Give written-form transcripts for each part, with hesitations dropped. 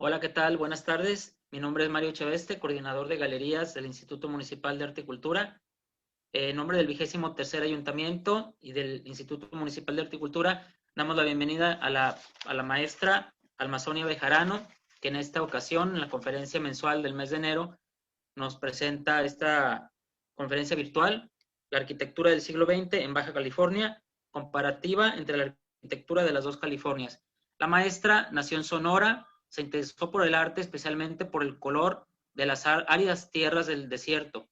Hola, ¿qué tal? Buenas tardes. Mi nombre es Mario Cheveste, coordinador de galerías del Instituto Municipal de Arte y Cultura. En nombre del 23º Ayuntamiento y del Instituto Municipal de Arte y Cultura, damos la bienvenida a la maestra Almazonia Bejarano, que en esta ocasión, en la conferencia mensual del mes de enero, nos presenta esta conferencia virtual, la arquitectura del siglo XX en Baja California, comparativa entre la arquitectura de las dos Californias. La maestra nació en Sonora, se interesó por el arte, especialmente por el color de las áridas tierras del desierto.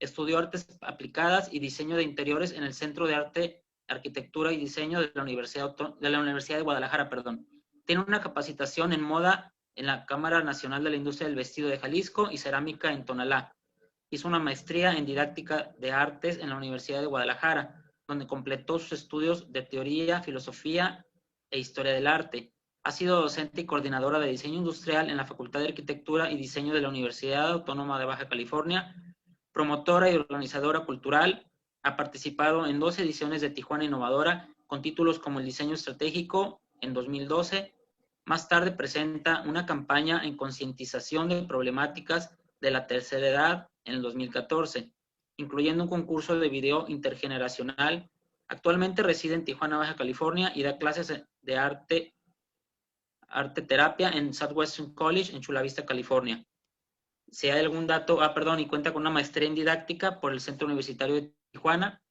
Estudió artes aplicadas y diseño de interiores en el Centro de Arte, Arquitectura y Diseño de la Universidad de Guadalajara. Tiene una capacitación en moda en la Cámara Nacional de la Industria del Vestido de Jalisco y cerámica en Tonalá. Hizo una maestría en didáctica de artes en la Universidad de Guadalajara, donde completó sus estudios de teoría, filosofía e historia del arte. Ha sido docente y coordinadora de diseño industrial en la Facultad de Arquitectura y Diseño de la Universidad Autónoma de Baja California, promotora y organizadora cultural. Ha participado en 2 ediciones de Tijuana Innovadora con títulos como el diseño estratégico en 2012. Más tarde presenta una campaña en concientización de problemáticas de la tercera edad en el 2014, incluyendo un concurso de video intergeneracional. Actualmente reside en Tijuana, Baja California y da clases de arte terapia en Southwestern College en Chula Vista, California. Si hay algún dato, y cuenta con una maestría en didáctica por el Centro Universitario de Tijuana.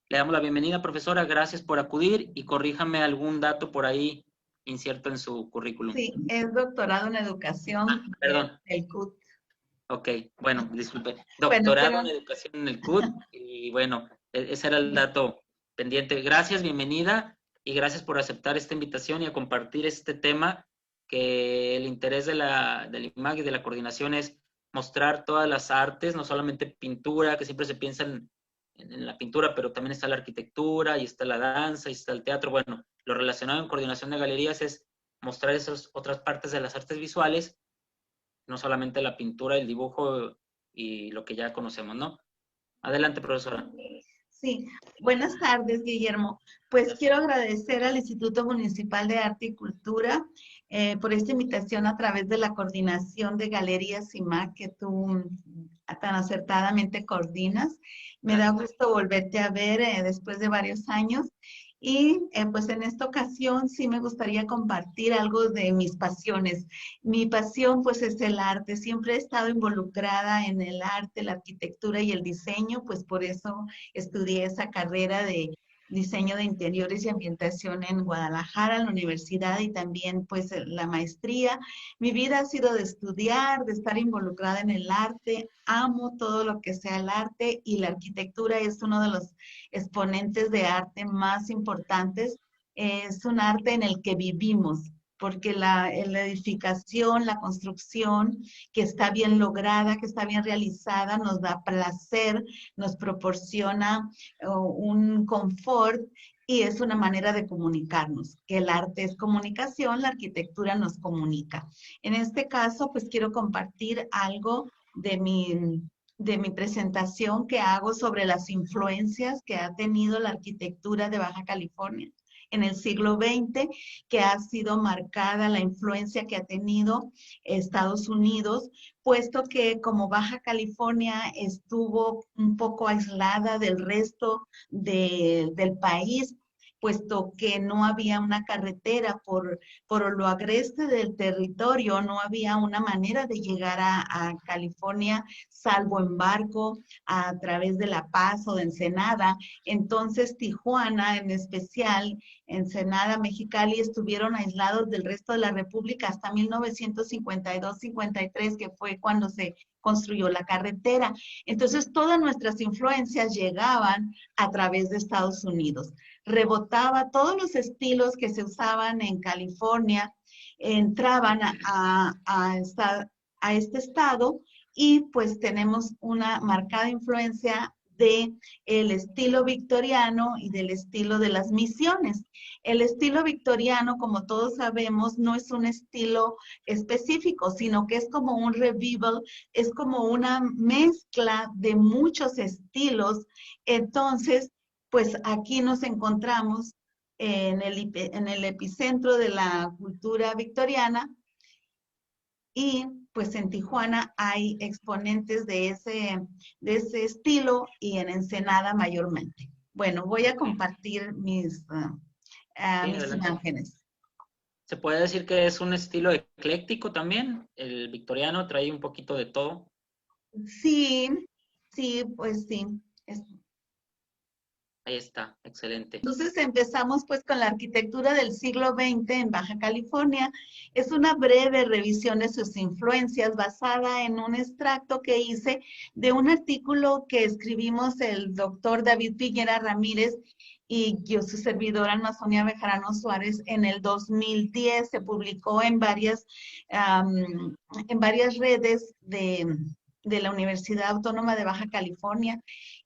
Le damos la bienvenida, profesora, gracias por acudir y corríjame algún dato por ahí incierto en su currículum. Sí, es doctorado en educación Perdón, del CUT. ok, bueno, disculpe. Bueno, Doctorado pero en educación en el CUT y bueno, ese era el dato pendiente. Gracias, bienvenida y gracias por aceptar esta invitación y a compartir este tema que el interés del IMAG y de la coordinación es mostrar todas las artes, no solamente pintura, que siempre se piensa en la pintura, pero también está la arquitectura y está la danza y está el teatro. Bueno, lo relacionado en coordinación de galerías es mostrar esas otras partes de las artes visuales, no solamente la pintura, el dibujo y lo que ya conocemos, ¿no? Adelante, profesora. sí, buenas tardes, Guillermo. Pues quiero Gracias. agradecer al Instituto Municipal de Arte y Cultura por esta invitación a través de la coordinación de Galerías IMAC que tú tan acertadamente coordinas. Me da Gracias. gusto volverte a ver después de varios años. Y pues en esta ocasión sí me gustaría compartir algo de mis pasiones. Mi pasión pues es el arte. Siempre he estado involucrada en el arte, la arquitectura y el diseño, pues por eso estudié esa carrera de diseño de interiores y ambientación en Guadalajara, en la universidad y también pues la maestría. Mi vida ha sido de estudiar, de estar involucrada en el arte. Amo todo lo que sea el arte y la arquitectura es uno de los exponentes de arte más importantes. Es un arte en el que vivimos, porque la edificación, la construcción que está bien lograda, que está bien realizada, nos da placer, nos proporciona un confort y es una manera de comunicarnos, que el arte es comunicación, la arquitectura nos comunica. En este caso, pues quiero compartir algo de mi presentación que hago sobre las influencias que ha tenido la arquitectura de Baja California en el siglo XX, que ha sido marcada la influencia que ha tenido Estados Unidos, puesto que como Baja California estuvo un poco aislada del resto del país, puesto que no había una carretera por lo agreste del territorio, no había una manera de llegar a California salvo en barco a través de La Paz o de Ensenada. Entonces Tijuana en especial, Ensenada, Mexicali estuvieron aislados del resto de la República hasta 1952-53, que fue cuando se construyó la carretera. Entonces todas nuestras influencias llegaban a través de Estados Unidos. Rebotaba todos los estilos que se usaban en California, entraban a este estado y pues tenemos una marcada influencia de el estilo victoriano y del estilo de las misiones. El estilo victoriano, como todos sabemos, no es un estilo específico, sino que es como un revival, es como una mezcla de muchos estilos. Entonces, pues aquí nos encontramos en el epicentro de la cultura victoriana y pues en Tijuana hay exponentes de ese estilo y en Ensenada mayormente. Bueno, voy a Ok. compartir Sí, mis adelante. imágenes. Se puede decir que es un estilo ecléctico también. El victoriano trae un poquito de todo. Sí, sí, pues sí. Ahí está, excelente. Entonces empezamos pues con la arquitectura del siglo XX en Baja California. Es una breve revisión de sus influencias basada en un extracto que hice de un artículo que escribimos el doctor David Piñera Ramírez y yo, su servidora Ana Sonia Bejarano Suárez, en el 2010. Se publicó en varias redes de la Universidad Autónoma de Baja California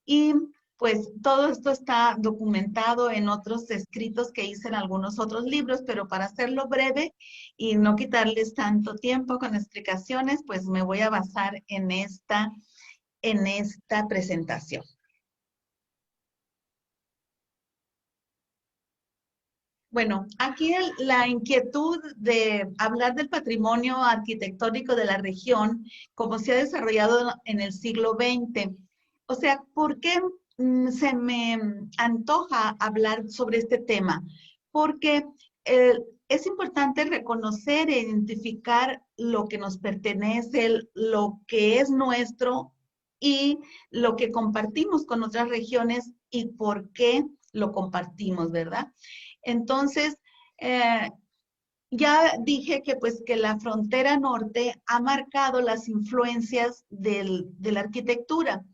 y pues todo esto está documentado en otros escritos que hice en algunos otros libros, pero para hacerlo breve y no quitarles tanto tiempo con explicaciones, pues me voy a basar en esta presentación. Bueno, aquí la inquietud de hablar del patrimonio arquitectónico de la región, como se ha desarrollado en el siglo XX. O sea, ¿por qué se me antoja hablar sobre este tema? Porque es importante reconocer e identificar lo que nos pertenece, lo que es nuestro y lo que compartimos con otras regiones y por qué lo compartimos, ¿verdad? Entonces, eh, ya dije que pues que la frontera norte ha marcado las influencias de la arquitectura.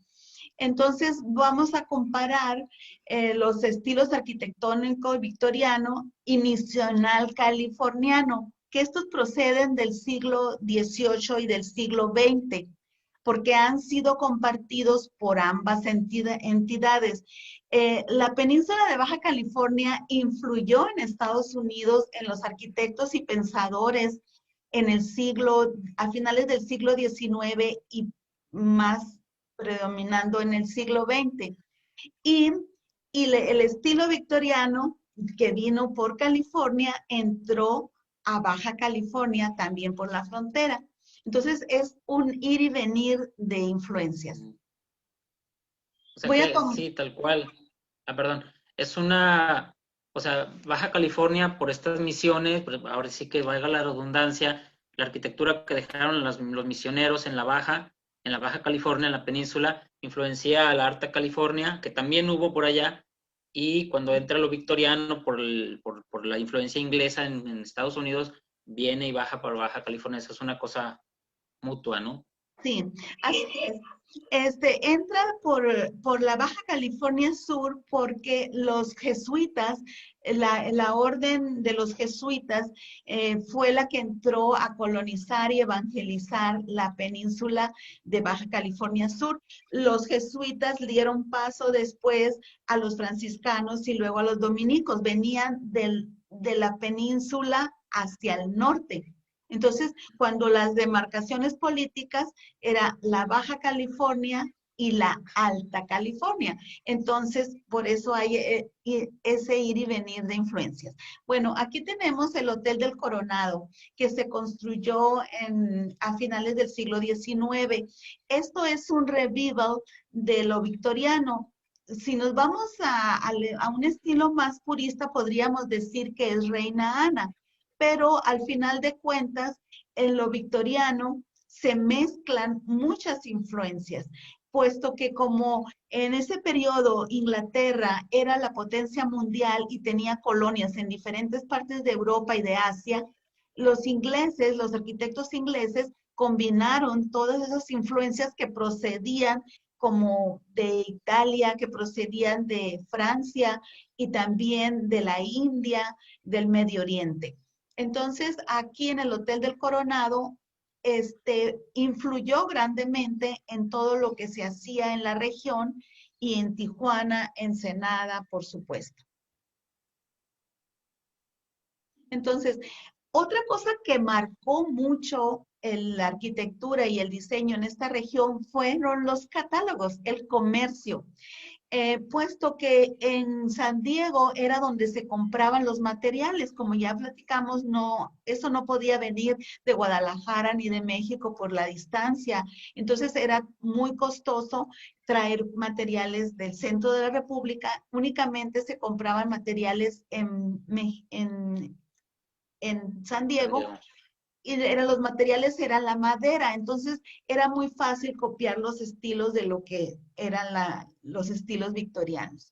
Entonces, vamos a comparar los estilos arquitectónico victoriano y misional californiano, que estos proceden del siglo XVIII y del siglo XX, porque han sido compartidos por ambas entidades. La península de Baja California influyó en Estados Unidos en los arquitectos y pensadores a finales del siglo XIX y más predominando en el siglo XX. Y, el estilo victoriano que vino por California entró a Baja California también por la frontera. Entonces es un ir y venir de influencias. O sea Voy a que sí, tal cual. Ah, perdón. Es una, o sea, Baja California por estas misiones, pues ahora sí que valga la redundancia, la arquitectura que dejaron los misioneros en la Baja California, en la península, influencia a la Alta California, que también hubo por allá, y cuando entra lo victoriano por la influencia inglesa en Estados Unidos, viene y baja por Baja California. Eso es una cosa mutua, ¿no? Sí, así es. Entra por la Baja California Sur porque los jesuitas, la orden de los jesuitas fue la que entró a colonizar y evangelizar la península de Baja California Sur. Los jesuitas dieron paso después a los franciscanos y luego a los dominicos. Venían de la península hacia el norte. Entonces, cuando las demarcaciones políticas era la Baja California y la Alta California. Entonces, por eso hay ese ir y venir de influencias. Bueno, aquí tenemos el Hotel del Coronado, que se construyó a finales del siglo XIX. Esto es un revival de lo victoriano. Si nos vamos a un estilo más purista, podríamos decir que es Reina Ana, pero al final de cuentas, en lo victoriano se mezclan muchas influencias, puesto que como en ese periodo Inglaterra era la potencia mundial y tenía colonias en diferentes partes de Europa y de Asia, los ingleses, los arquitectos ingleses, combinaron todas esas influencias que procedían como de Italia, que procedían de Francia y también de la India, del Medio Oriente. Entonces, aquí en el Hotel del Coronado, influyó grandemente en todo lo que se hacía en la región y en Tijuana, Ensenada, por supuesto. Entonces, otra cosa que marcó mucho la arquitectura y el diseño en esta región fueron los catálogos, el comercio. puesto que en San Diego era donde se compraban los materiales, como ya platicamos, no, eso no podía venir de Guadalajara ni de México por la distancia, entonces era muy costoso traer materiales del centro de la República, únicamente se compraban materiales en San San Diego Diego. y los materiales eran la madera, entonces era muy fácil copiar los estilos de lo que eran los estilos victorianos.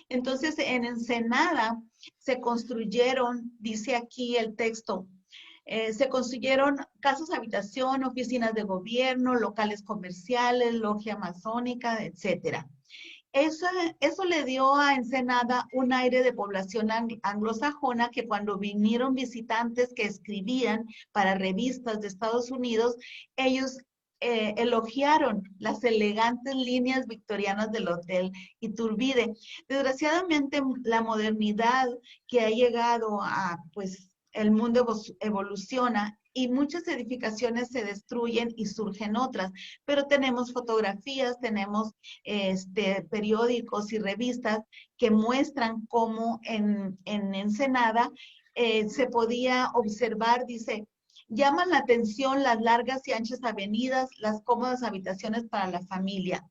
Entonces, en Ensenada se construyeron, dice aquí el texto, se construyeron casas habitación, oficinas de gobierno, locales comerciales, logia masónica, etcétera. Eso le dio a Ensenada un aire de población anglosajona que cuando vinieron visitantes que escribían para revistas de Estados Unidos, ellos elogiaron las elegantes líneas victorianas del Hotel Iturbide. Desgraciadamente, la modernidad que ha llegado a, pues, el mundo evoluciona y muchas edificaciones se destruyen y surgen otras, pero tenemos fotografías, tenemos periódicos y revistas que muestran cómo en Ensenada se podía observar, dice, llaman la atención las largas y anchas avenidas, las cómodas habitaciones para la familia,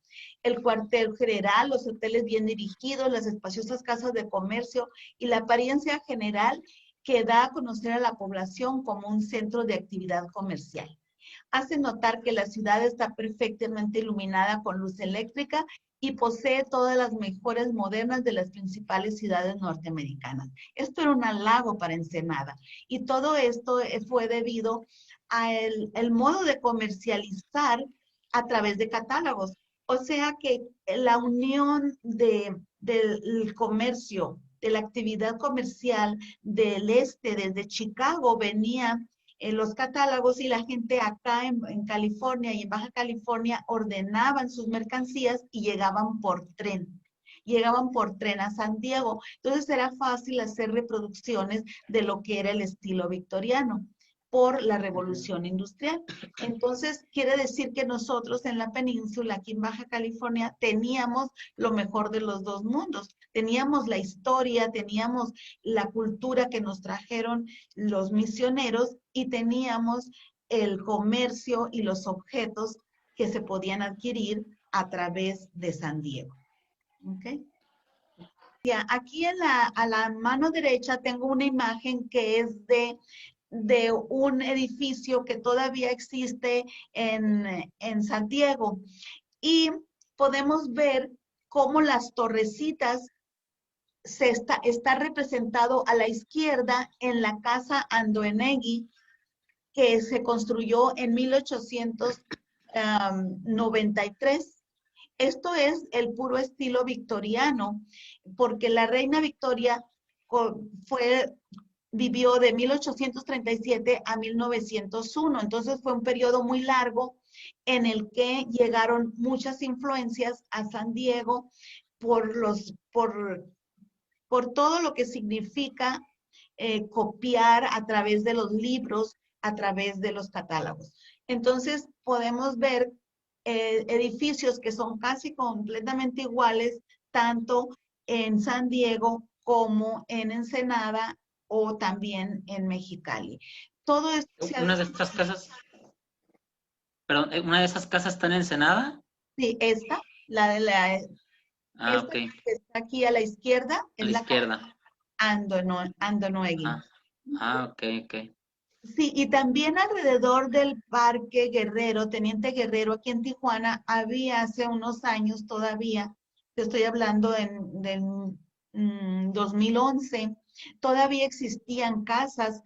el cuartel general, los hoteles bien dirigidos, las espaciosas casas de comercio y la apariencia general que da a conocer a la población como un centro de actividad comercial. Hace notar que la ciudad está perfectamente iluminada con luz eléctrica y posee todas las mejores modernas de las principales ciudades norteamericanas. Esto era un halago para Ensenada y todo esto fue debido al modo de comercializar a través de catálogos. O sea que la unión del comercio, de la actividad comercial del este, desde Chicago, venía en los catálogos y la gente acá en California y en Baja California ordenaban sus mercancías y llegaban por tren. Llegaban por tren a San Diego. Entonces era fácil hacer reproducciones de lo que era el estilo victoriano por la revolución industrial. Entonces, quiere decir que nosotros en la península, aquí en Baja California, teníamos lo mejor de los dos mundos. Teníamos la historia, teníamos la cultura que nos trajeron los misioneros y teníamos el comercio y los objetos que se podían adquirir a través de San Diego. ¿Ok? Ya, aquí a la mano derecha tengo una imagen que es de un edificio que todavía existe en San Diego. Y podemos ver cómo las torrecitas está representado a la izquierda en la casa Andoenegui, que se construyó en 1893. Esto es el puro estilo victoriano, porque la reina Victoria vivió de 1837 a 1901, entonces fue un periodo muy largo en el que llegaron muchas influencias a San Diego por todo lo que significa copiar a través de los libros, a través de los catálogos. Entonces podemos ver edificios que son casi completamente iguales, tanto en San Diego como en Ensenada o también en Mexicali. Todo esto se Una hace. de estas casas, perdón, ¿una de esas casas está en Ensenada? Sí, esta Ok, que está aquí a la izquierda a es la la casa izquierda. Andonoegui. Ok, ok. Sí, y también alrededor del Parque Guerrero, Teniente Guerrero, aquí en Tijuana, había hace unos años todavía, te estoy hablando del 2011, todavía existían casas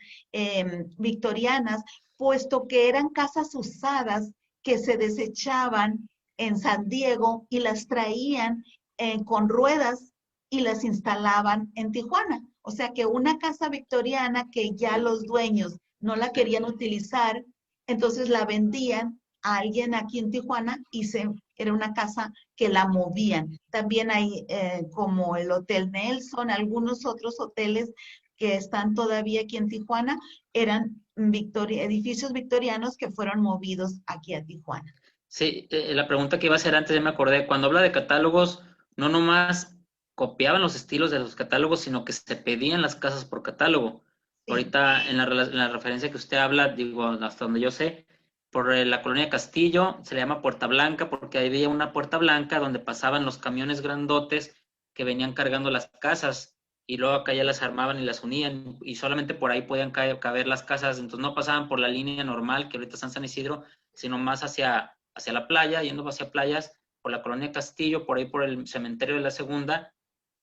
victorianas, puesto que eran casas usadas que se desechaban en San Diego y las traían con ruedas y las instalaban en Tijuana. O sea que una casa victoriana que ya los dueños no la querían utilizar, entonces la vendían a alguien aquí en Tijuana y era una casa que la movían. También hay como el Hotel Nelson, algunos otros hoteles que están todavía aquí en Tijuana, eran edificios victorianos que fueron movidos aquí a Tijuana. Sí, la pregunta que iba a hacer antes, ya me acordé. Cuando habla de catálogos, no nomás copiaban los estilos de los catálogos, sino que se pedían las casas por catálogo. Sí. Ahorita en la referencia que usted habla, digo, hasta donde yo sé, por la colonia Castillo se le llama Puerta Blanca porque ahí había una puerta blanca donde pasaban los camiones grandotes que venían cargando las casas y luego acá ya las armaban y las unían y solamente por ahí podían caber las casas, entonces no pasaban por la línea normal que ahorita está en San Isidro, sino más hacia la playa, yendo hacia playas, por la colonia Castillo, por ahí por el cementerio de la Segunda,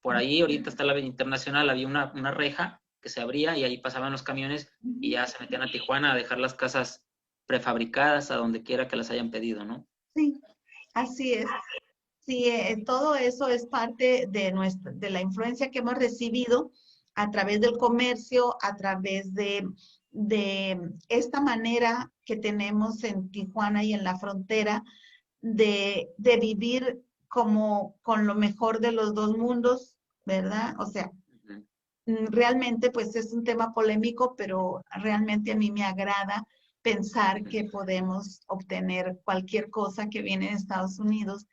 por ahí ahorita está la Avenida Internacional, había una reja que se abría y ahí pasaban los camiones y ya se metían a Tijuana a dejar las casas prefabricadas a donde quiera que las hayan pedido, ¿no? Sí, así es. Sí, todo eso es parte de de la influencia que hemos recibido a través del comercio, a través de esta manera que tenemos en Tijuana y en la frontera de vivir como con lo mejor de los dos mundos, ¿verdad? O sea, Ujú. realmente pues es un tema polémico, pero realmente a mí me agrada pensar que podemos obtener cualquier cosa que viene de Estados Unidos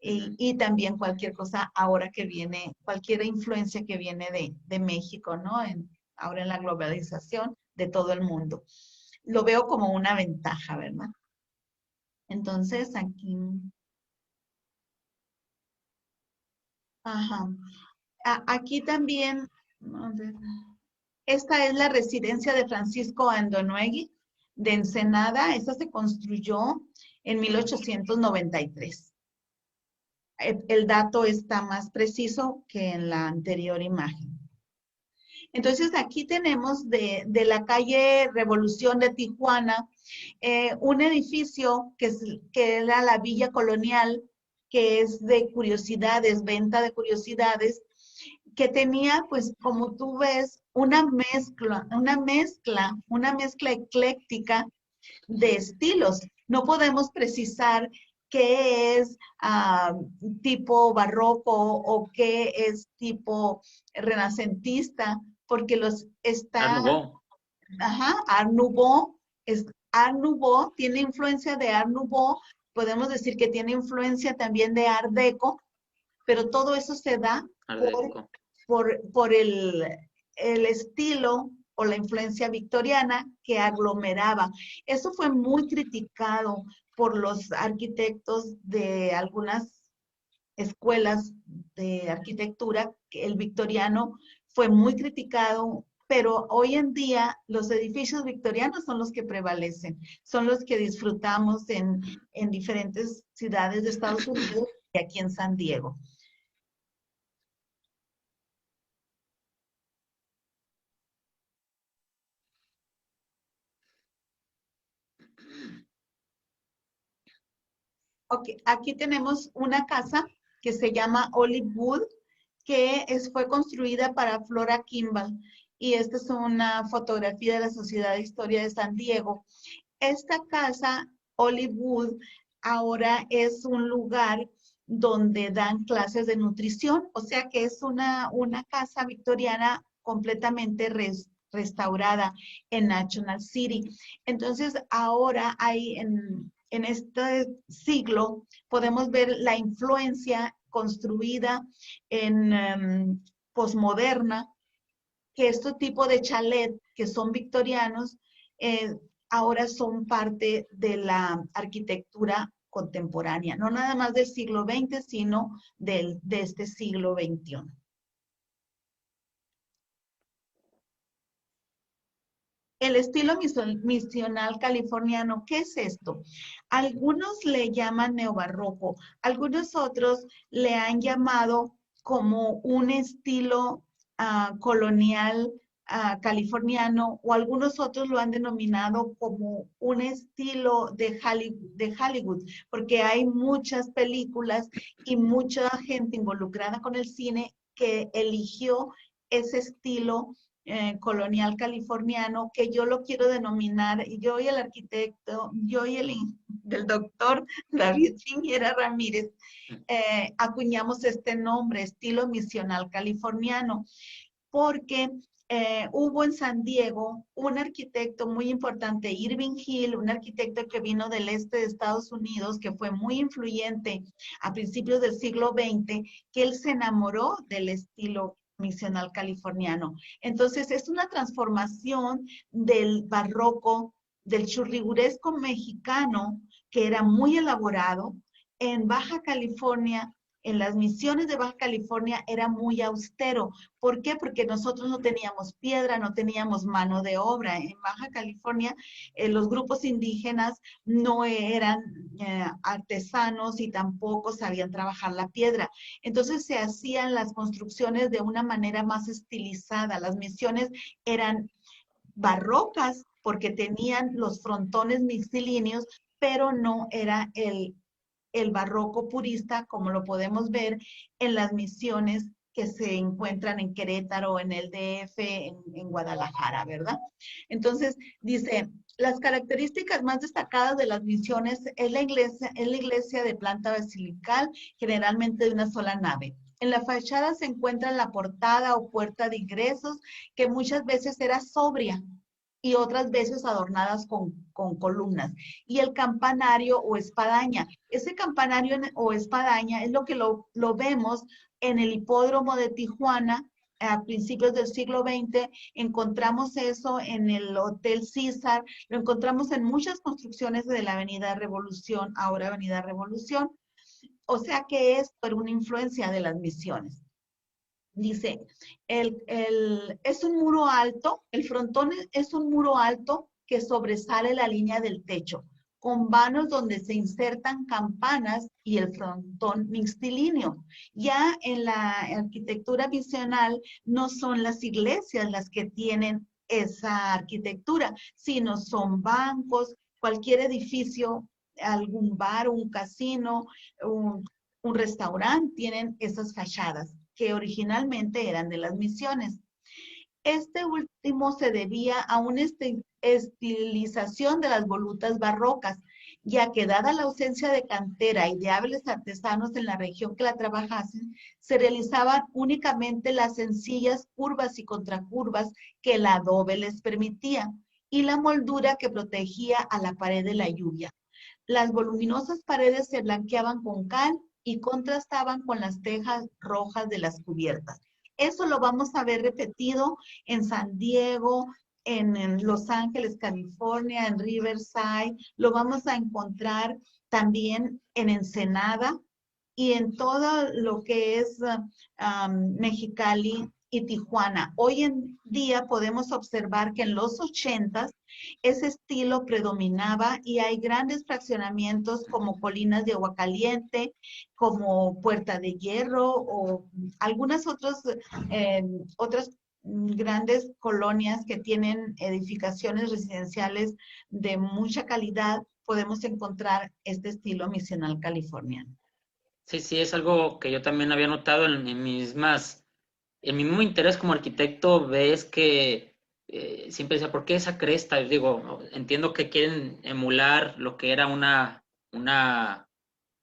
Ujú. y también cualquier cosa ahora que viene, cualquier influencia que viene de México, ¿no? Ahora en la globalización de todo el mundo. Lo veo como una ventaja, ¿verdad? Entonces, aquí, ajá. Aquí también, a ver, esta es la residencia de Francisco Andonuegui de Ensenada. Esta se construyó en 1893. El dato está más preciso que en la anterior imagen. Entonces, aquí tenemos de la calle Revolución de Tijuana un edificio que era la Villa Colonial, que es de curiosidades, venta de curiosidades, que tenía, pues, como tú ves, una mezcla ecléctica de estilos. No podemos precisar qué es tipo barroco o qué es tipo renacentista, porque los Art está, Nouveau. ajá, Art Nouveau, Art Nouveau tiene influencia de Art Nouveau, podemos decir que tiene influencia también de Art Deco, pero todo eso se da Art por, Deco. por el estilo o la influencia victoriana que aglomeraba. Eso fue muy criticado por los arquitectos de algunas escuelas de arquitectura, que el victoriano fue muy criticado, pero hoy en día los edificios victorianos son los que prevalecen, son los que disfrutamos en diferentes ciudades de Estados Unidos y aquí en San Diego. Ok, aquí tenemos una casa que se llama Olive Wood, fue construida para Flora Kimball. Y esta es una fotografía de la Sociedad de Historia de San Diego. Esta casa, Olive Wood, ahora es un lugar donde dan clases de nutrición, o sea que es una casa victoriana completamente restaurada en National City. Entonces, ahora hay en este siglo, podemos ver la influencia construida en posmoderna, que este tipo de chalet que son victorianos, eh, ahora son parte de la arquitectura contemporánea, no nada más del siglo XX, sino de este siglo XXI. El estilo misional californiano, ¿qué es esto? Algunos le llaman neobarroco, algunos otros le han llamado como un estilo colonial californiano, o algunos otros lo han denominado como un estilo de Hollywood, porque hay muchas películas y mucha gente involucrada con el cine que eligió ese estilo colonial californiano, que yo lo quiero denominar, yo y el arquitecto, yo y del doctor David Piñera Ramírez, acuñamos este nombre, estilo misional californiano, porque hubo en San Diego un arquitecto muy importante, Irving Hill, un arquitecto que vino del este de Estados Unidos, que fue muy influyente a principios del siglo XX, que él se enamoró del estilo misional californiano. Entonces, es una transformación del barroco, del churriguresco mexicano, que era muy elaborado, en Baja California. En las misiones de Baja California era muy austero. ¿Por qué? Porque nosotros no teníamos piedra, no teníamos mano de obra. En Baja California, los grupos indígenas no eran artesanos y tampoco sabían trabajar la piedra. Entonces se hacían las construcciones de una manera más estilizada. Las misiones eran barrocas porque tenían los frontones mixtilíneos, pero no era el barroco purista, como lo podemos ver en las misiones que se encuentran en Querétaro, en el DF, en Guadalajara, ¿verdad? Entonces, dice, las características más destacadas de las misiones es la iglesia de planta basilical, generalmente de una sola nave. En la fachada se encuentra la portada o puerta de ingresos, que muchas veces era sobria y otras veces adornadas con columnas. Y el campanario o espadaña. Ese campanario o espadaña es lo que lo vemos en el hipódromo de Tijuana a principios del siglo XX. Encontramos eso en el Hotel César, lo encontramos en muchas construcciones de la Avenida Revolución, ahora Avenida Revolución. O sea que es por una influencia de las misiones. Dice, es un muro alto, el frontón es un muro alto que sobresale la línea del techo, con vanos donde se insertan campanas y el frontón mixtilíneo. Ya en la arquitectura misional no son las iglesias las que tienen esa arquitectura, sino son bancos, cualquier edificio, algún bar, un casino, un restaurante, tienen esas fachadas que originalmente eran de las misiones. Este último se debía a una estilización de las volutas barrocas, ya que dada la ausencia de cantera y de hábiles artesanos en la región que la trabajasen, se realizaban únicamente las sencillas curvas y contracurvas que el adobe les permitía y la moldura que protegía a la pared de la lluvia. Las voluminosas paredes se blanqueaban con cal y contrastaban con las tejas rojas de las cubiertas. Eso lo vamos a ver repetido en San Diego, en Los Ángeles, California, en Riverside. Lo vamos a encontrar también en Ensenada y en todo lo que es Mexicali y Tijuana. Hoy en día podemos observar que en los 80s ese estilo predominaba y hay grandes fraccionamientos como Colinas de Agua Caliente, como Puerta de Hierro o algunas otras grandes colonias que tienen edificaciones residenciales de mucha calidad. Podemos encontrar este estilo misional californiano. Sí, sí, es algo que yo también había notado en mi mismo interés como arquitecto. Ves que siempre decía, ¿por qué esa cresta? Digo, entiendo que quieren emular lo que era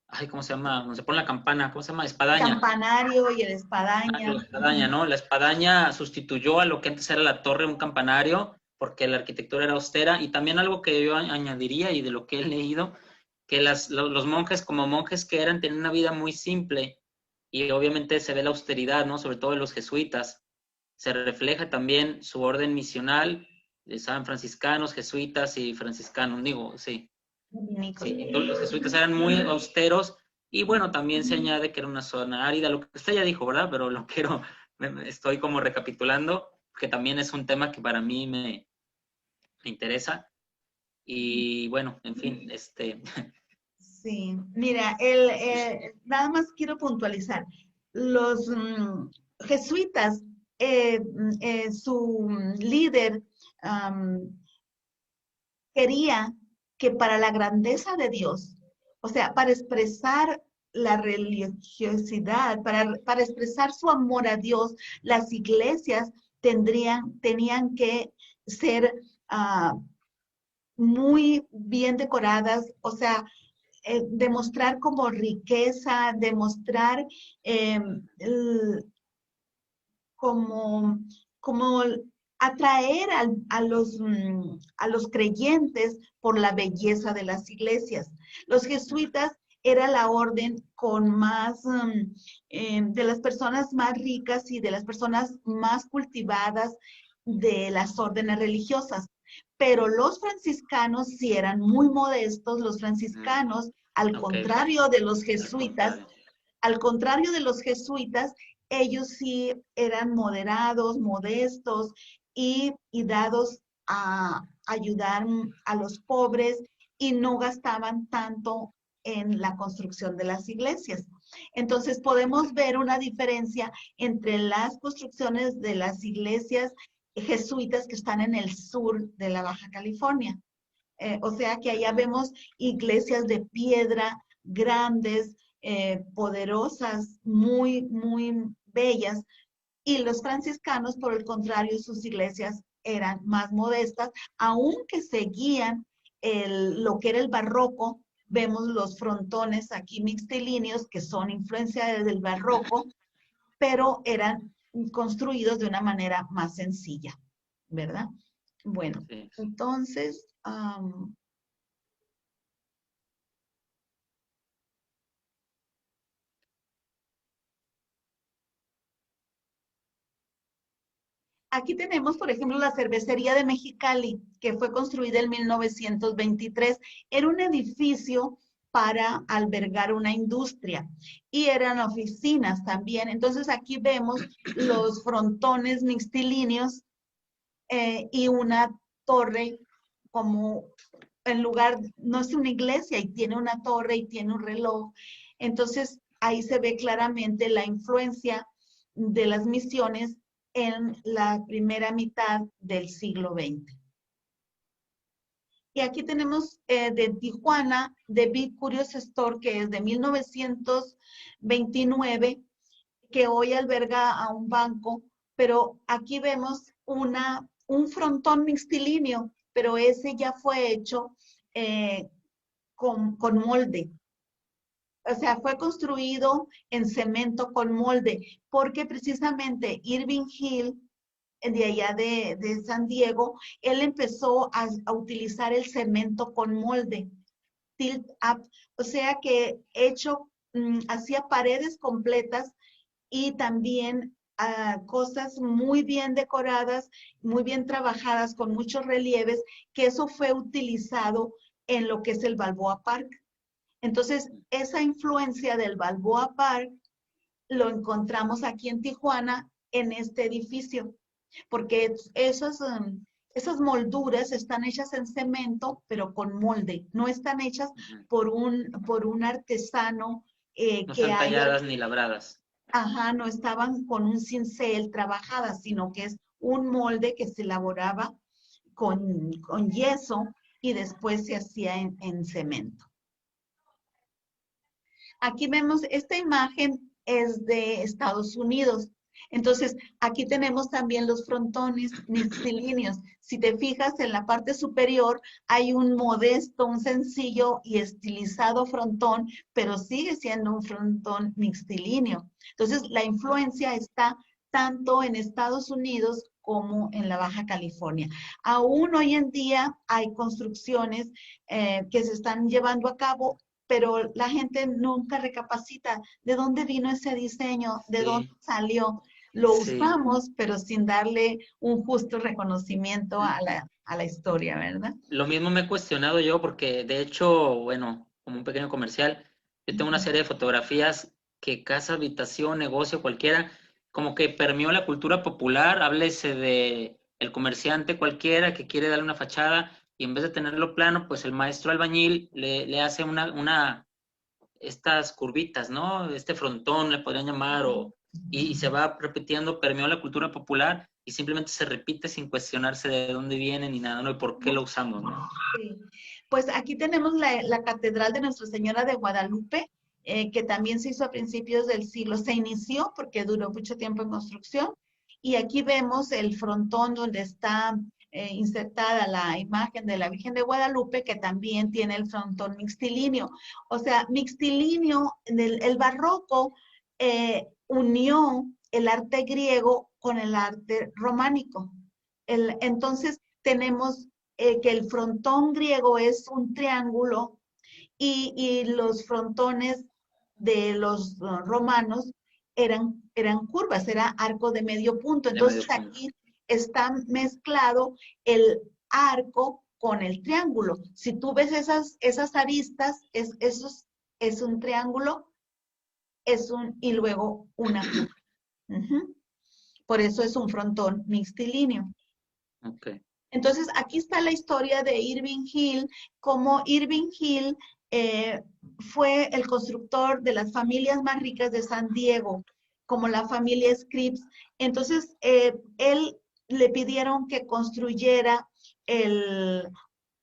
ay, ¿cómo se llama? Donde se pone la campana, ¿cómo se llama? Espadaña. Campanario y el Ah, la espadaña. espadaña, ¿no? La espadaña sustituyó a lo que antes era la torre, un campanario, porque la arquitectura era austera. Y también algo que yo añadiría y de lo que he leído, que los monjes como monjes que eran, tenían una vida muy simple y obviamente se ve la austeridad, ¿no? Sobre todo en los jesuitas. Se refleja también su orden misional, saben, franciscanos, jesuitas y franciscanos, digo, sí. Sí, entonces los jesuitas eran muy austeros y bueno, también se añade que era una zona árida, lo que usted ya dijo, ¿verdad? Pero lo quiero, estoy como recapitulando, que también es un tema que para mí me interesa. Y bueno, en fin, Sí, mira, nada más quiero puntualizar. Los jesuitas, su líder quería que para la grandeza de Dios, o sea, para expresar la religiosidad, para expresar su amor a Dios, las iglesias tenían que ser muy bien decoradas, o sea, demostrar como riqueza, eh, como, como atraer a los creyentes por la belleza de las iglesias. Los jesuitas era la orden con más, de las personas más ricas y de las personas más cultivadas de las órdenes religiosas. Pero los franciscanos sí eran muy modestos, los franciscanos, al Ok, contrario de los al jesuitas, contrario. al contrario de los jesuitas, ellos sí eran moderados, modestos y dados a ayudar a los pobres y no gastaban tanto en la construcción de las iglesias. Entonces podemos ver una diferencia entre las construcciones de las iglesias jesuitas que están en el sur de la Baja California. O sea que allá vemos iglesias de piedra grandes, poderosas, muy, muy bellas, y los franciscanos, por el contrario, sus iglesias eran más modestas, aunque seguían lo que era el barroco. Vemos los frontones aquí mixtilíneos, que son influencia del barroco, pero eran construidos de una manera más sencilla, ¿verdad? Bueno, Sí. entonces, aquí tenemos, por ejemplo, la cervecería de Mexicali, que fue construida en 1923. Era un edificio para albergar una industria y eran oficinas también. Entonces aquí vemos los frontones mixtilíneos y una torre como en lugar, no es una iglesia y tiene una torre y tiene un reloj. Entonces ahí se ve claramente la influencia de las misiones en la primera mitad del siglo XX. Y aquí tenemos de Tijuana, The Big Curious Store, que es de 1929, que hoy alberga a un banco, pero aquí vemos un frontón mixtilíneo, pero ese ya fue hecho eh, con molde. O sea, fue construido en cemento con molde, porque precisamente Irving Hill, de allá de San Diego, él empezó a utilizar el cemento con molde, tilt up, o sea que hecho, hacía paredes completas y también cosas muy bien decoradas, muy bien trabajadas, con muchos relieves, que eso fue utilizado en lo que es el Balboa Park. Entonces, esa influencia del Balboa Park lo encontramos aquí en Tijuana, en este edificio, porque esas molduras están hechas en cemento, pero con molde, no están hechas por un artesano No que están haya, talladas ni labradas. ajá, no estaban con un cincel trabajadas, sino que es un molde que se elaboraba con yeso y después se hacía en cemento. Aquí vemos, esta imagen es de Estados Unidos. Entonces, aquí tenemos también los frontones mixtilíneos. Si te fijas, en la parte superior hay un modesto, un sencillo y estilizado frontón, pero sigue siendo un frontón mixtilíneo. Entonces, la influencia está tanto en Estados Unidos como en la Baja California. Aún hoy en día hay construcciones que se están llevando a cabo, pero la gente nunca recapacita de dónde vino ese diseño, de dónde Sí, salió. Lo sí. usamos, pero sin darle un justo reconocimiento a la historia, ¿verdad? Lo mismo me he cuestionado yo porque, de hecho, bueno, como un pequeño comercial, yo tengo una serie de fotografías que casa, habitación, negocio, cualquiera, como que permeó la cultura popular, háblese de el comerciante cualquiera que quiere darle una fachada y en vez de tenerlo plano, pues el maestro albañil le hace estas curvitas, ¿no? Este frontón le podrían llamar, y se va repitiendo, permeó la cultura popular y simplemente se repite sin cuestionarse de dónde viene ni nada, ¿no? Y por qué lo usamos, ¿no? Sí. Pues aquí tenemos la Catedral de Nuestra Señora de Guadalupe, que también se hizo a principios del siglo. Se inició porque duró mucho tiempo en construcción. Y aquí vemos el frontón donde está insertada la imagen de la Virgen de Guadalupe, que también tiene el frontón mixtilíneo. O sea, mixtilíneo, el barroco unió el arte griego con el arte románico. Entonces tenemos que el frontón griego es un triángulo y los frontones de los romanos eran curvas, era arco de medio punto. De medio Entonces punto. aquí está mezclado el arco con el triángulo. Si tú ves esas aristas, eso es un triángulo, y luego una curva. Por eso es un frontón mixtilíneo. Okay. Entonces, aquí está la historia de Irving Hill, como Irving Hill fue el constructor de las familias más ricas de San Diego, como la familia Scripps. Entonces, él le pidieron que construyera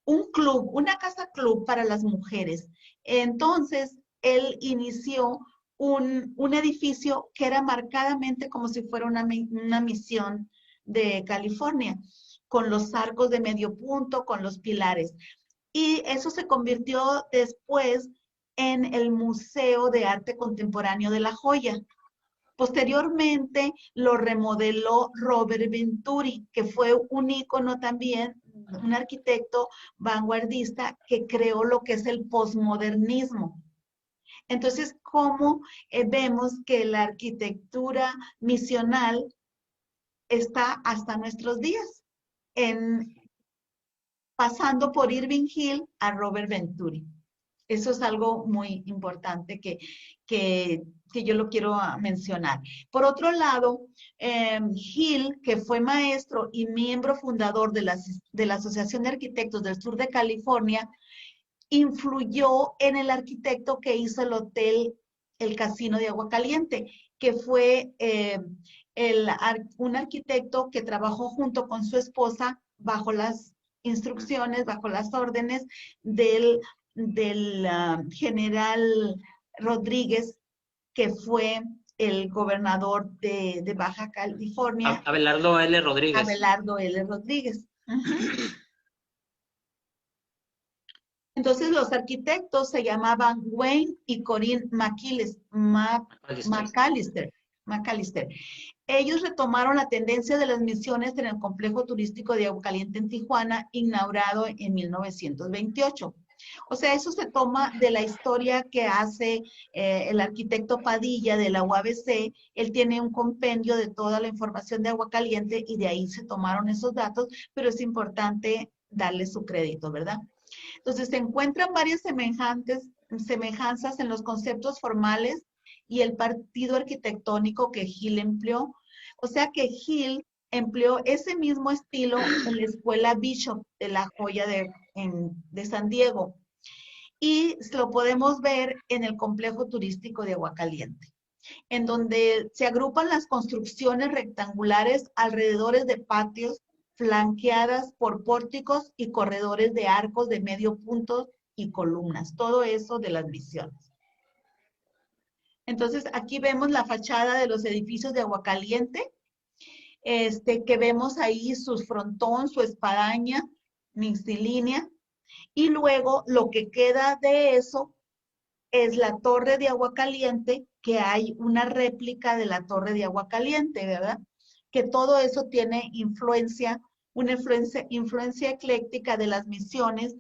un club, una casa club para las mujeres. Entonces, él inició un edificio que era marcadamente como si fuera una misión de California, con los arcos de medio punto, con los pilares. Y eso se convirtió después en el Museo de Arte Contemporáneo de La Joya. Posteriormente lo remodeló Robert Venturi, que fue un ícono también, un arquitecto vanguardista que creó lo que es el posmodernismo. Entonces, ¿cómo vemos que la arquitectura misional está hasta nuestros días? Pasando por Irving Hill a Robert Venturi. Eso es algo muy importante que yo lo quiero mencionar. Por otro lado, Hill, que fue maestro y miembro fundador de la Asociación de Arquitectos del Sur de California, influyó en el arquitecto que hizo el hotel, el Casino de Agua Caliente, que fue un arquitecto que trabajó junto con su esposa bajo las instrucciones, bajo las órdenes del general Rodríguez, que fue el gobernador de Baja California, Abelardo L. Rodríguez. Abelardo L. Rodríguez. Entonces los arquitectos se llamaban Wayne y Corinne McAllister. Ellos retomaron la tendencia de las misiones en el complejo turístico de Aguacaliente en Tijuana, inaugurado en 1928. O sea, eso se toma de la historia que hace el arquitecto Padilla de la UABC. Él tiene un compendio de toda la información de Aguacaliente y de ahí se tomaron esos datos, pero es importante darle su crédito, ¿verdad? Entonces, se encuentran varias semejanzas en los conceptos formales y el partido arquitectónico que Hill empleó. O sea que Hill empleó ese mismo estilo en la escuela Bishop de La Joya de San Diego. Y lo podemos ver en el complejo turístico de Aguacaliente, en donde se agrupan las construcciones rectangulares alrededor de patios flanqueadas por pórticos y corredores de arcos de medio punto y columnas. Todo eso de las misiones. Entonces, aquí vemos la fachada de los edificios de Aguacaliente, que vemos ahí su frontón, su espadaña mixtilínea, y luego lo que queda de eso es la torre de Aguacaliente, que hay una réplica de la torre de Aguacaliente, ¿verdad? Que todo eso tiene una influencia ecléctica de las misiones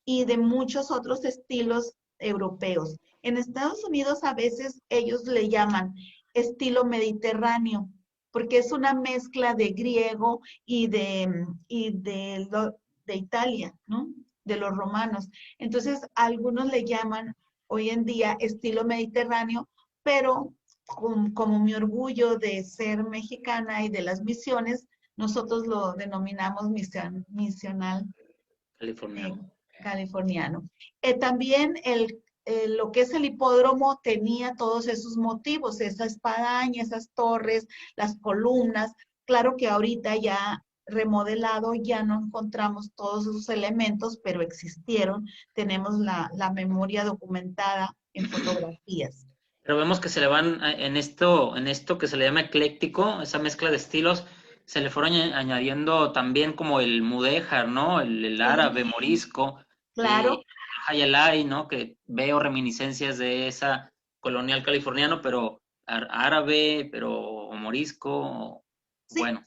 y de muchos otros estilos europeos. En Estados Unidos a veces ellos le llaman estilo mediterráneo, porque es una mezcla de griego y de Italia, ¿no? De los romanos. Entonces, algunos le llaman hoy en día estilo mediterráneo, pero como mi orgullo de ser mexicana y de las misiones, nosotros lo denominamos misional californiano. También lo que es el hipódromo tenía todos esos motivos, esa espadaña, esas torres, las columnas. Claro que ahorita ya remodelado ya no encontramos todos esos elementos, pero existieron. Tenemos la memoria documentada en fotografías. Pero vemos que se le van, en esto que se le llama ecléctico, esa mezcla de estilos, se le fueron añadiendo también como el mudéjar, ¿no? El árabe, morisco, Claro. hayalay, ¿no? Que veo reminiscencias de esa colonial californiano, pero árabe, pero morisco, Sí, bueno.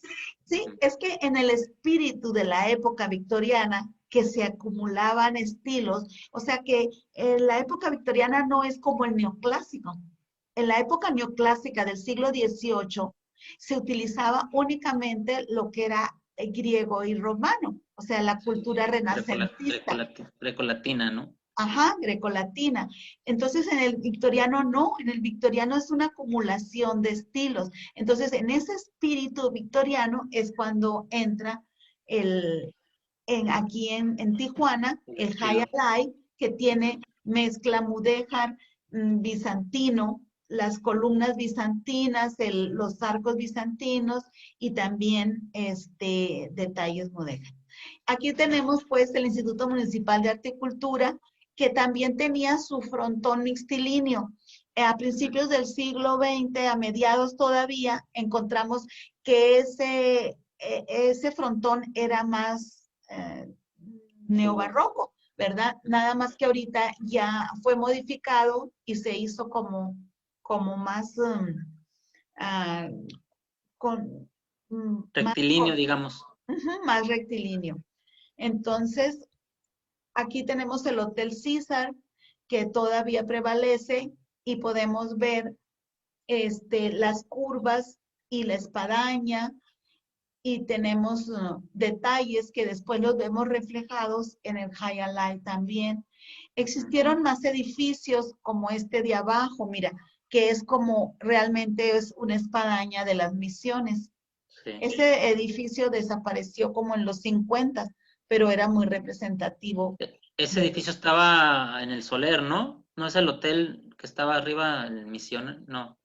Sí, es que en el espíritu de la época victoriana, que se acumulaban estilos, o sea que en la época victoriana no es como el neoclásico. En la época neoclásica del siglo XVIII se utilizaba únicamente lo que era griego y romano, o sea, la cultura renacentista. Grecolatina, ¿no? Ajá, grecolatina. Entonces, en el victoriano no, en el victoriano es una acumulación de estilos. Entonces, en ese espíritu victoriano es cuando entra aquí en Tijuana, El el High estilo. Alive, que tiene mezcla mudéjar, bizantino, las columnas bizantinas, los arcos bizantinos y también detalles mudéjar. Aquí tenemos pues el Instituto Municipal de Arte y Cultura, que también tenía su frontón mixtilíneo. A principios del siglo XX, a mediados todavía, encontramos que ese frontón era más neobarroco, ¿verdad? Nada más que ahorita ya fue modificado y se hizo como más ah, con Rectilíneo, digamos. más rectilíneo. Entonces, aquí tenemos el Hotel César, que todavía prevalece y podemos ver las curvas y la espadaña y tenemos detalles que después los vemos reflejados en el High Alive también. Existieron más edificios como este de abajo, mira, que es como realmente es una espadaña de las misiones. Sí. Ese edificio desapareció como en los 50, pero era muy representativo. Ese edificio estaba en el Soler, ¿no? ¿No es el hotel que estaba arriba en Misión? No.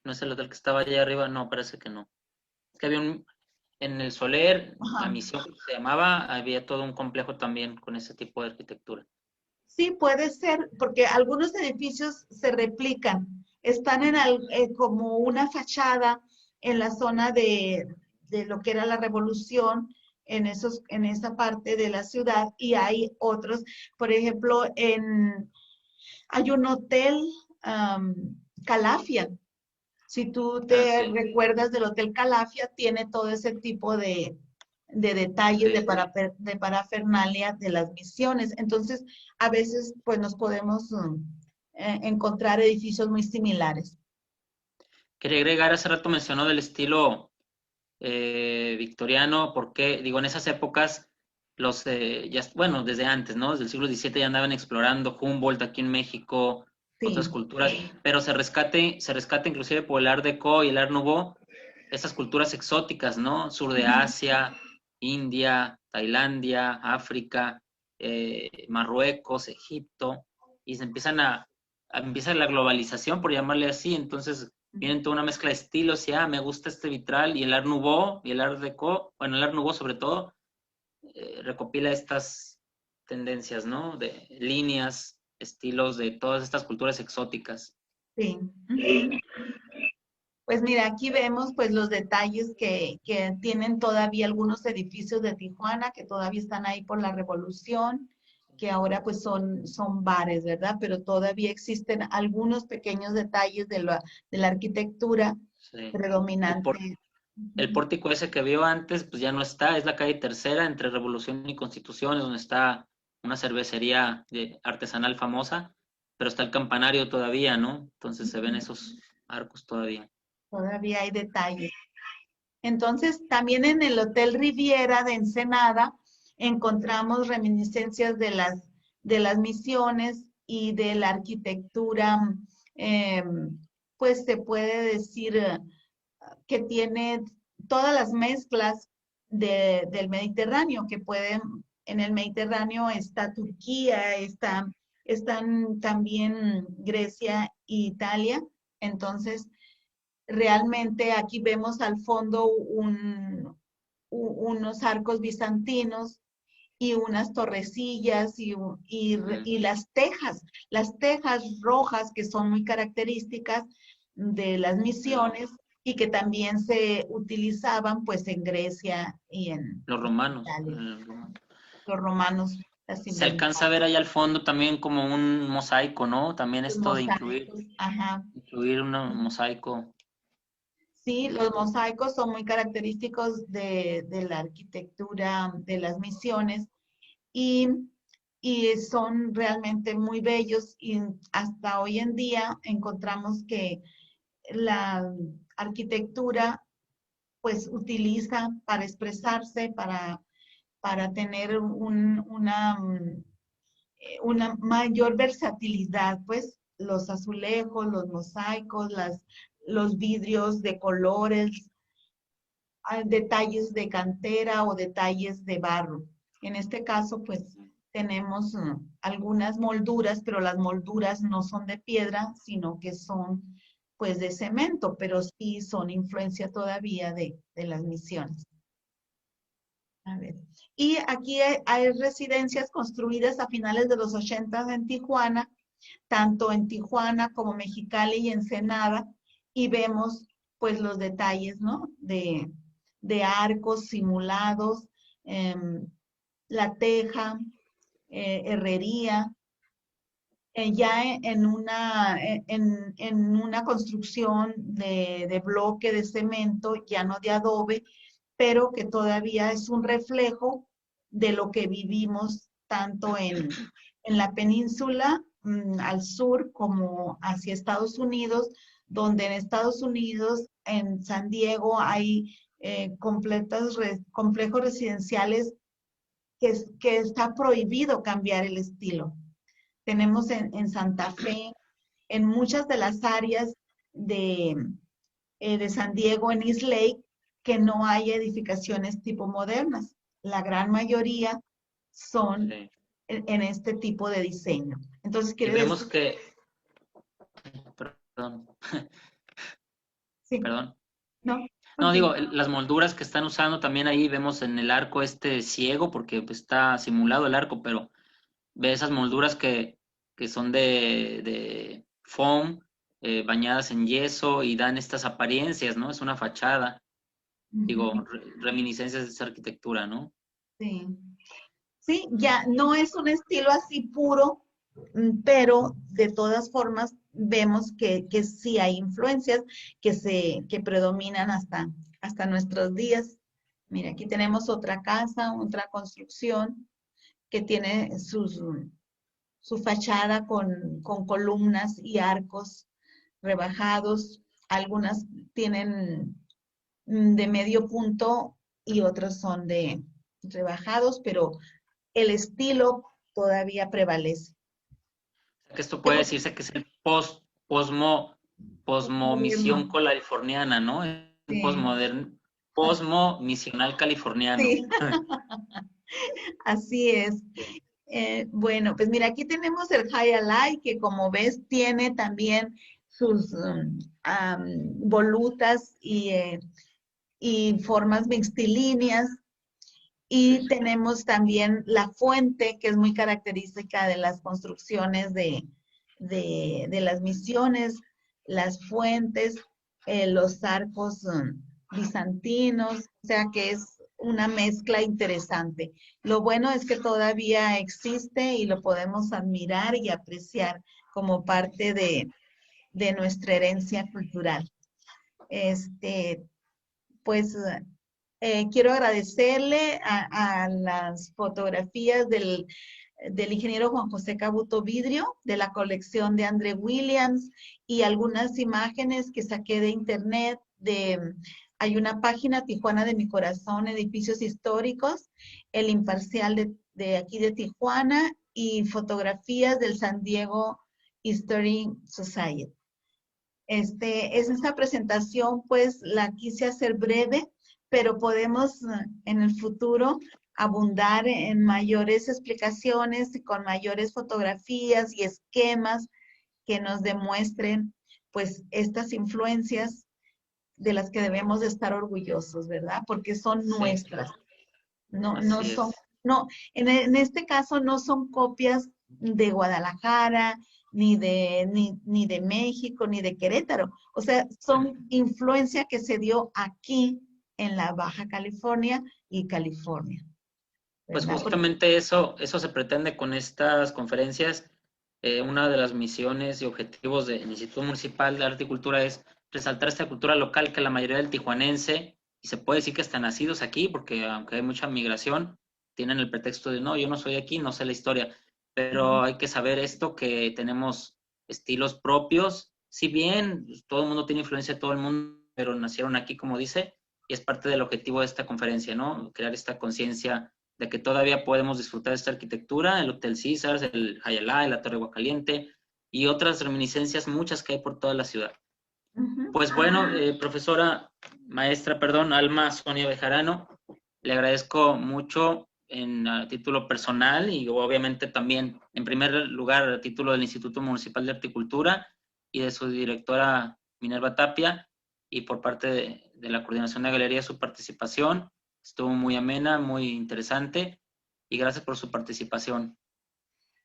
¿No es el hotel que estaba allá arriba? No, parece que no. Es que en el Soler, la Ajá. Misión que se llamaba, había todo un complejo también con ese tipo de arquitectura. Sí, puede ser, porque algunos edificios se replican, están como una fachada en la zona de lo que era la Revolución, en esa parte de la ciudad, y hay otros, por ejemplo, hay un hotel Calafia. Si tú te Sí. recuerdas del Hotel Calafia, tiene todo ese tipo de detalles Sí. de parafernalia de las misiones. Entonces, a veces, pues nos podemos encontrar edificios muy similares. Quería agregar, hace rato mencionó del estilo victoriano, porque, digo, en esas épocas, bueno, desde antes, ¿no? Desde el siglo XVII ya andaban explorando Humboldt aquí en México, otras Sí. culturas, pero se rescata inclusive por el Art Deco y el Art Nouveau, esas culturas exóticas, ¿no? Sur de Asia, India, Tailandia, África, Marruecos, Egipto, y se empieza la globalización, por llamarle así, entonces vienen toda una mezcla de estilos y, me gusta este vitral y el Art Nouveau y el Art Deco, bueno, el Art Nouveau sobre todo, recopila estas tendencias, ¿no? De líneas, estilos de todas estas culturas exóticas. Sí. Pues mira, aquí vemos pues los detalles que tienen todavía algunos edificios de Tijuana que todavía están ahí por la Revolución, que ahora pues son bares, ¿verdad? Pero todavía existen algunos pequeños detalles de la arquitectura Sí. predominante. El pórtico ese que vio antes, pues ya no está, es la calle Tercera entre Revolución y Constitución, es donde está una cervecería artesanal famosa, pero está el campanario todavía, ¿no? Entonces se ven esos arcos todavía. Todavía hay detalles. Entonces, también en el Hotel Riviera de Ensenada encontramos reminiscencias de las misiones y de la arquitectura, eh, pues se puede decir que tiene todas las mezclas del Mediterráneo, que pueden, en el Mediterráneo está Turquía, están también Grecia e Italia. Entonces, realmente aquí vemos al fondo unos arcos bizantinos y unas torrecillas y las tejas rojas que son muy características de las misiones y que también se utilizaban pues en Grecia y en Los romanos. Italia. Los romanos las Se alcanza a ver inventaron. ahí al fondo también como un mosaico, ¿no? También Los esto de mosaicos, ajá. incluir un mosaico. Sí, los mosaicos son muy característicos de la arquitectura de las misiones y, y son realmente muy bellos y hasta hoy en día encontramos que la arquitectura pues utiliza para expresarse, para tener una mayor versatilidad, pues los azulejos, los mosaicos, los vidrios de colores, detalles de cantera o detalles de barro. En este caso, pues tenemos algunas molduras, pero las molduras no son de piedra, sino que son pues de cemento, pero sí son influencia todavía de las misiones. A ver. Y aquí hay residencias construidas a finales de los 80 en Tijuana, tanto en Tijuana como Mexicali y Ensenada, y vemos pues los detalles, ¿no? De arcos simulados, la teja, herrería, ya en una construcción de bloque de cemento, ya no de adobe, pero que todavía es un reflejo de lo que vivimos tanto en la península al sur como hacia Estados Unidos, donde en Estados Unidos, en San Diego, hay complejos residenciales que está prohibido cambiar el estilo. Tenemos en Santa Fe, en muchas de las áreas de San Diego, en East Lake, que no hay edificaciones tipo modernas. La gran mayoría son Sí. en este tipo de diseño. Entonces, Y quiere vemos decir, que, perdón, sí, perdón. no, No, digo, continúa. las molduras que están usando también ahí vemos en el arco este ciego, porque pues, está simulado el arco, pero ve esas molduras que son de foam, bañadas en yeso y dan estas apariencias, ¿no? Es una fachada, digo, Ujú, reminiscencias de esa arquitectura, ¿no? sí. Sí, ya no es un estilo así puro, pero de todas formas vemos que sí hay influencias que predominan hasta nuestros días. Mira, aquí tenemos otra casa, otra construcción que tiene su fachada con columnas y arcos rebajados. Algunas tienen de medio punto y otras son de rebajados, pero el estilo todavía prevalece. O sea, que esto Qué puede decirse que es el posmomisión moderno. californiana, ¿no? Un Sí, posmo misional californiano. sí, así es. Bueno, pues mira, aquí tenemos el High Alive, que como ves tiene también sus volutas y formas mixtilíneas. Sí, Y tenemos también la fuente, que es muy característica de las construcciones de las misiones, las fuentes, los arcos bizantinos, o sea que es una mezcla interesante. Lo bueno es que todavía existe y lo podemos admirar y apreciar como parte de nuestra herencia cultural. Este, pues quiero agradecerle a las fotografías del ingeniero Juan José Cabuto Vidrio, de la colección de André Williams y algunas imágenes que saqué de internet hay una página, Tijuana de mi corazón, edificios históricos, el imparcial de aquí de Tijuana y fotografías del San Diego History Society. Esta presentación, pues la quise hacer breve, pero podemos en el futuro abundar en mayores explicaciones y con mayores fotografías y esquemas que nos demuestren, pues, estas influencias de las que debemos de estar orgullosos, ¿verdad? Porque son sí, nuestras. No así son, es. no, en este caso no son copias de Guadalajara, ni de México, ni de Querétaro. O sea, son influencia que se dio aquí en la Baja California y California, Pues ¿verdad? justamente eso se pretende con estas conferencias. Una de las misiones y objetivos del Instituto Municipal de Arte y Cultura es resaltar esta cultura local que la mayoría del tijuanense, y se puede decir que están nacidos aquí, porque aunque hay mucha migración, tienen el pretexto de, no, yo no soy aquí, no sé la historia, pero hay que saber esto, que tenemos estilos propios, si bien todo el mundo tiene influencia de todo el mundo, pero nacieron aquí, como dice, y es parte del objetivo de esta conferencia, ¿no? Crear esta conciencia de que todavía podemos disfrutar de esta arquitectura, el Hotel César, el Hayalá, la Torre Guacaliente y otras reminiscencias muchas que hay por toda la ciudad. Ujú. Pues bueno, profesora, maestra, perdón, Alma Sonia Bejarano, le agradezco mucho a título personal y obviamente también, en primer lugar, a título del Instituto Municipal de Horticultura y de su directora Minerva Tapia, y por parte de la Coordinación de Galería, su participación. Estuvo muy amena, muy interesante, y gracias por su participación.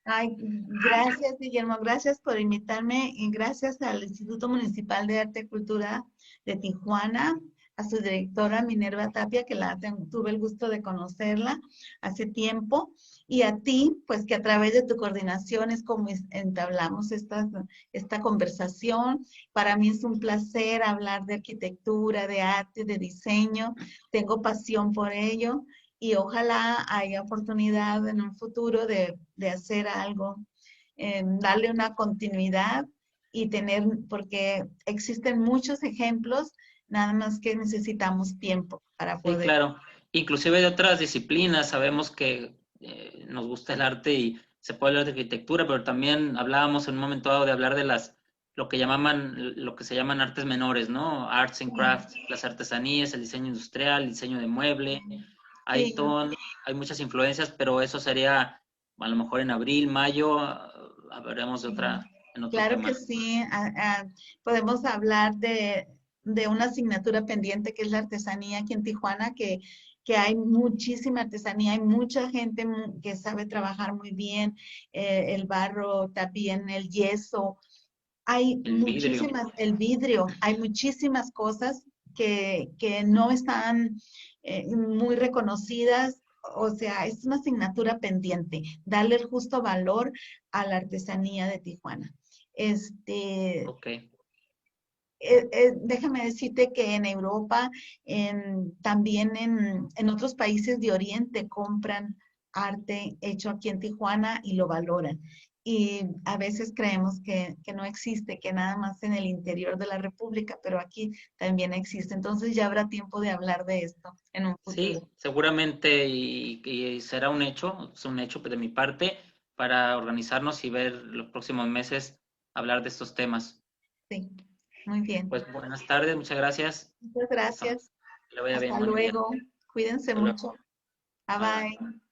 Ay, gracias, Guillermo, gracias por invitarme y gracias al Instituto Municipal de Arte y Cultura de Tijuana, a su directora Minerva Tapia, que tuve el gusto de conocerla hace tiempo, y a ti, pues que a través de tu coordinación es como entablamos esta conversación. Para mí es un placer hablar de arquitectura, de arte, de diseño, tengo pasión por ello y ojalá haya oportunidad en un futuro de hacer algo, darle una continuidad y tener, porque existen muchos ejemplos, nada más que necesitamos tiempo para Sí, poder. claro. Inclusive de otras disciplinas, sabemos que nos gusta el arte y se puede hablar de arquitectura, pero también hablábamos en un momento dado de hablar de lo que se llaman artes menores, ¿no? Arts and crafts, las artesanías, el diseño industrial, el diseño de mueble. Hay Sí, todo, hay muchas influencias, pero eso sería a lo mejor en abril, mayo, hablaremos sí, en otro claro que tema. sí. Podemos hablar de una asignatura pendiente que es la artesanía aquí en Tijuana, que hay muchísima artesanía, hay mucha gente que sabe trabajar muy bien, el barro, también el yeso. Hay El vidrio. muchísimas, el vidrio, hay muchísimas cosas que no están muy reconocidas. O sea, es una asignatura pendiente, darle el justo valor a la artesanía de Tijuana. Este, Ok. déjame decirte que en Europa, también en otros países de Oriente compran arte hecho aquí en Tijuana y lo valoran. Y a veces creemos que no existe, que nada más en el interior de la República, pero aquí también existe. Entonces ya habrá tiempo de hablar de esto en un Sí, futuro. seguramente y será un hecho, es un hecho de mi parte para organizarnos y ver los próximos meses hablar de estos temas. Sí, muy bien. Pues buenas tardes, muchas gracias. Muchas Hasta gracias. que le vaya bien, Hasta buen día. luego. Cuídense Hasta luego. mucho. Bye Bye bye. bye.